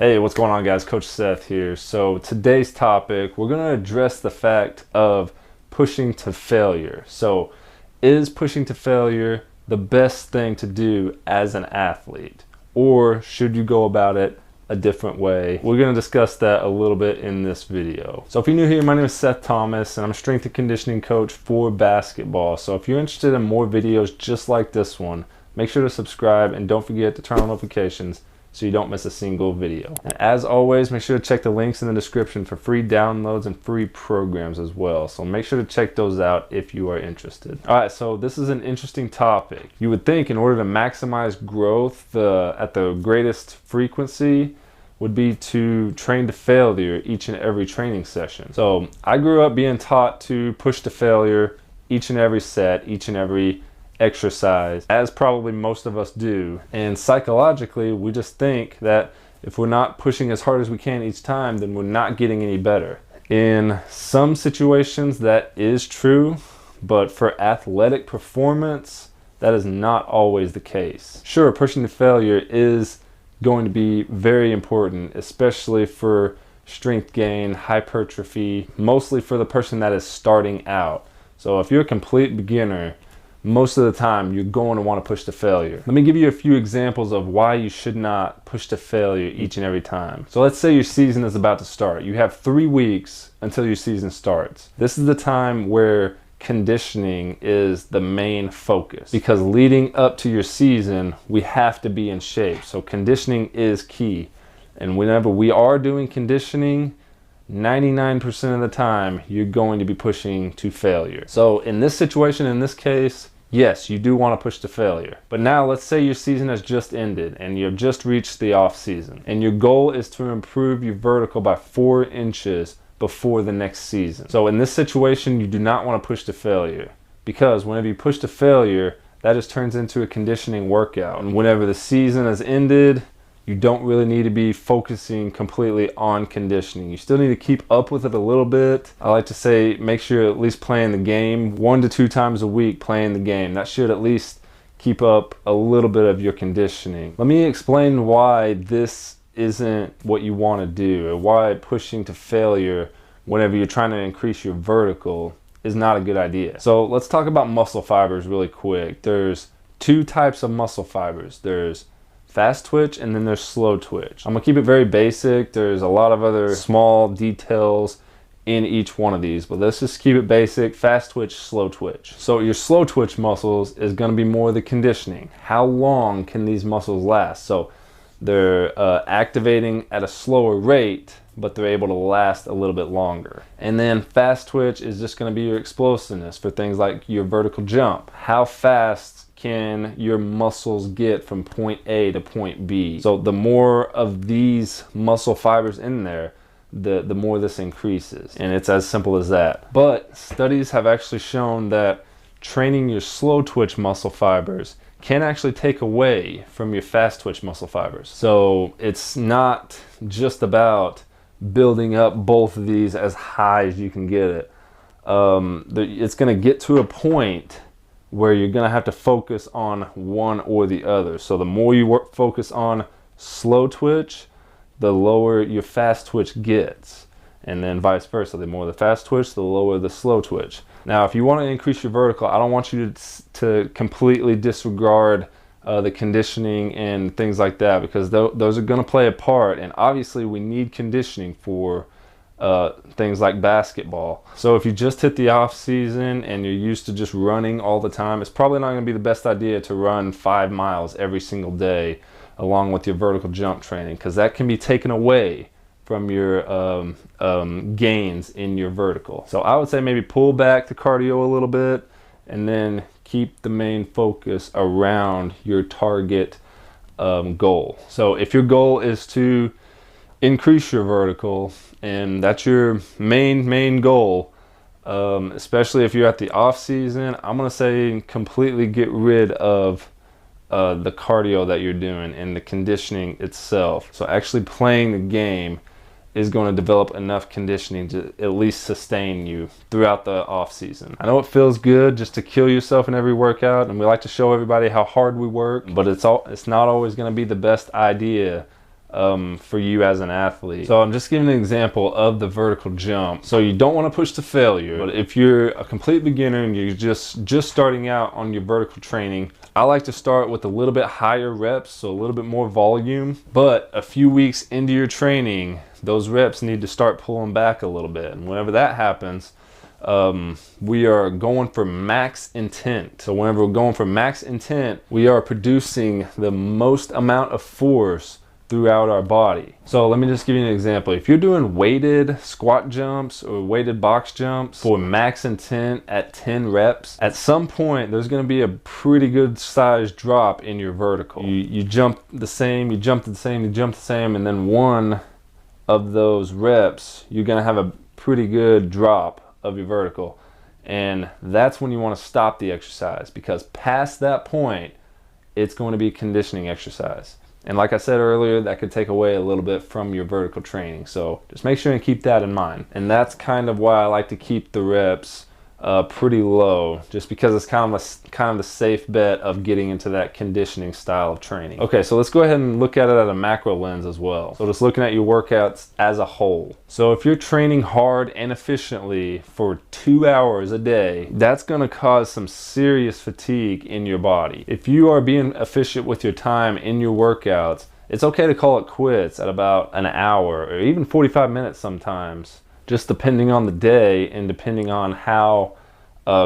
Hey, what's going on, guys? Coach Seth here. So today's topic, we're going to address the fact of pushing to failure. So is pushing to failure the best thing to do as an athlete, or should you go about it a different way? We're going to discuss that a little bit in this video. So if you're new here, my name is Seth Thomas and I'm a strength and conditioning coach for basketball. So if you're interested in more videos just like this one, make sure to subscribe and don't forget to turn on notifications so you don't miss a single video. And as always, make sure to check the links in the description for free downloads and free programs as well. So make sure to check those out if you are interested. All right, so this is an interesting topic. You would think in order to maximize growth at the greatest frequency would be to train to failure each and every training session. So I grew up being taught to push to failure each and every set, each and every exercise, as probably most of us do. And psychologically, we just think that if we're not pushing as hard as we can each time, then we're not getting any better. In some situations, that is true, but for athletic performance, that is not always the case. Sure, pushing to failure is going to be very important, especially for strength gain, hypertrophy, mostly for the person that is starting out. So if you're a complete beginner, most of the time you're going to want to push to failure. Let me give you a few examples of why you should not push to failure each and every time. So let's say your season is about to start. You have 3 weeks until your season starts. This is the time where conditioning is the main focus, because leading up to your season, we have to be in shape. So conditioning is key. And whenever we are doing conditioning, 99% of the time, you're going to be pushing to failure. So in this situation, in this case, yes, you do want to push to failure. But now let's say your season has just ended and you've just reached the off season, and your goal is to improve your vertical by 4 inches before the next season. So in this situation, you do not want to push to failure, because whenever you push to failure, that just turns into a conditioning workout. And whenever the season has ended, you don't really need to be focusing completely on conditioning. You still need to keep up with it a little bit. I like to say make sure you're at least playing the game 1 to 2 times a week, playing the game. That should at least keep up a little bit of your conditioning. Let me explain why this isn't what you want to do, or why pushing to failure whenever you're trying to increase your vertical is not a good idea. So let's talk about muscle fibers really quick. There's 2 types of muscle fibers. There's fast twitch and then there's slow twitch. I'm gonna keep it very basic. There's a lot of other small details in each one of these, but let's just keep it basic. Fast twitch, slow twitch. So your slow twitch muscles is gonna be more the conditioning. How long can these muscles last? So they're activating at a slower rate, but they're able to last a little bit longer. And then fast twitch is just gonna be your explosiveness for things like your vertical jump. How fast can your muscles get from point A to point B? So the more of these muscle fibers in there, the more this increases. And it's as simple as that. But studies have actually shown that training your slow twitch muscle fibers can actually take away from your fast twitch muscle fibers. So it's not just about building up both of these as high as you can get it. It's gonna get to a point where you're gonna have to focus on one or the other. So the more you focus on slow twitch, the lower your fast twitch gets. And then vice versa. The more the fast twitch, the lower the slow twitch. Now, if you want to increase your vertical, I don't want you to completely disregard the conditioning and things like that, because those are gonna play a part. And obviously we need conditioning for things like basketball. So if you just hit the off season and you're used to just running all the time, it's probably not going to be the best idea to run 5 miles every single day along with your vertical jump training, because that can be taken away from your gains in your vertical. So I would say maybe pull back the cardio a little bit and then keep the main focus around your target goal. So if your goal is to increase your vertical, and that's your main goal, especially if you're at the off season, I'm gonna say completely get rid of the cardio that you're doing and the conditioning itself. So actually playing the game is going to develop enough conditioning to at least sustain you throughout the off season. I know it feels good just to kill yourself in every workout, and we like to show everybody how hard we work, but it's not always going to be the best idea for you as an athlete. So I'm just giving an example of the vertical jump. So you don't want to push to failure, but if you're a complete beginner and you're just starting out on your vertical training, I like to start with a little bit higher reps, so a little bit more volume, but a few weeks into your training, those reps need to start pulling back a little bit. And whenever that happens, we are going for max intent. So whenever we're going for max intent, we are producing the most amount of force throughout our body. So let me just give you an example. If you're doing weighted squat jumps or weighted box jumps for max intent at 10 reps, at some point there's going to be a pretty good size drop in your vertical. You jump the same, you jump the same, you jump the same, and then one of those reps, you're going to have a pretty good drop of your vertical. And that's when you want to stop the exercise, because past that point, it's going to be conditioning exercise. And like I said earlier, that could take away a little bit from your vertical training. So just make sure and keep that in mind. And that's kind of why I like to keep the reps pretty low, just because it's kind of the safe bet of getting into that conditioning style of training. Okay, so let's go ahead and look at it at a macro lens as well. So just looking at your workouts as a whole. So if you're training hard and efficiently for 2 hours a day, that's going to cause some serious fatigue in your body. If you are being efficient with your time in your workouts, it's okay to call it quits at about an hour or even 45 minutes sometimes, just depending on the day and depending on how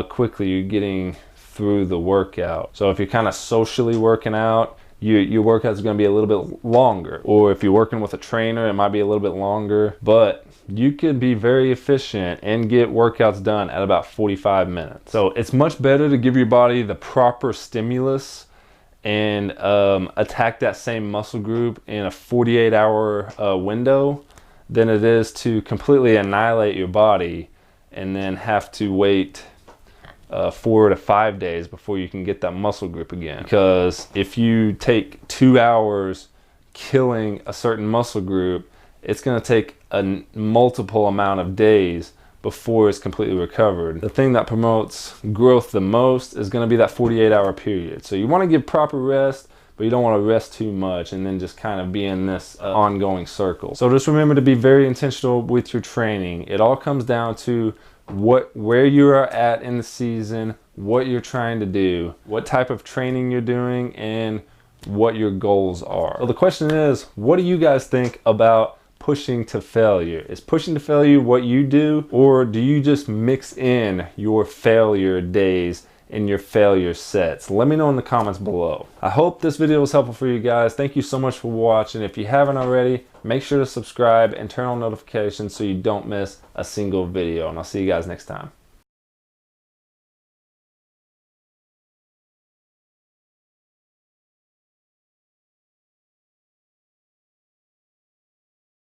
quickly you're getting through the workout. So if you're kind of socially working out, your workout is going to be a little bit longer. Or if you're working with a trainer, it might be a little bit longer. But you could be very efficient and get workouts done at about 45 minutes. So it's much better to give your body the proper stimulus and attack that same muscle group in a 48-hour window than it is to completely annihilate your body and then have to wait 4 to 5 days before you can get that muscle group again. Because if you take 2 hours killing a certain muscle group, it's going to take a multiple amount of days before it's completely recovered. The thing that promotes growth the most is going to be that 48-hour period. So you want to give proper rest, but you don't want to rest too much and then just kind of be in this ongoing circle. So just remember to be very intentional with your training. It all comes down to where you are at in the season, what you're trying to do, what type of training you're doing, and what your goals are. So the question is, what do you guys think about pushing to failure? Is pushing to failure what you do, or do you just mix in your failure days in your failure sets? Let me know in the comments below. I hope this video was helpful for you guys. Thank you so much for watching. If you haven't already, make sure to subscribe and turn on notifications so you don't miss a single video. And I'll see you guys next time.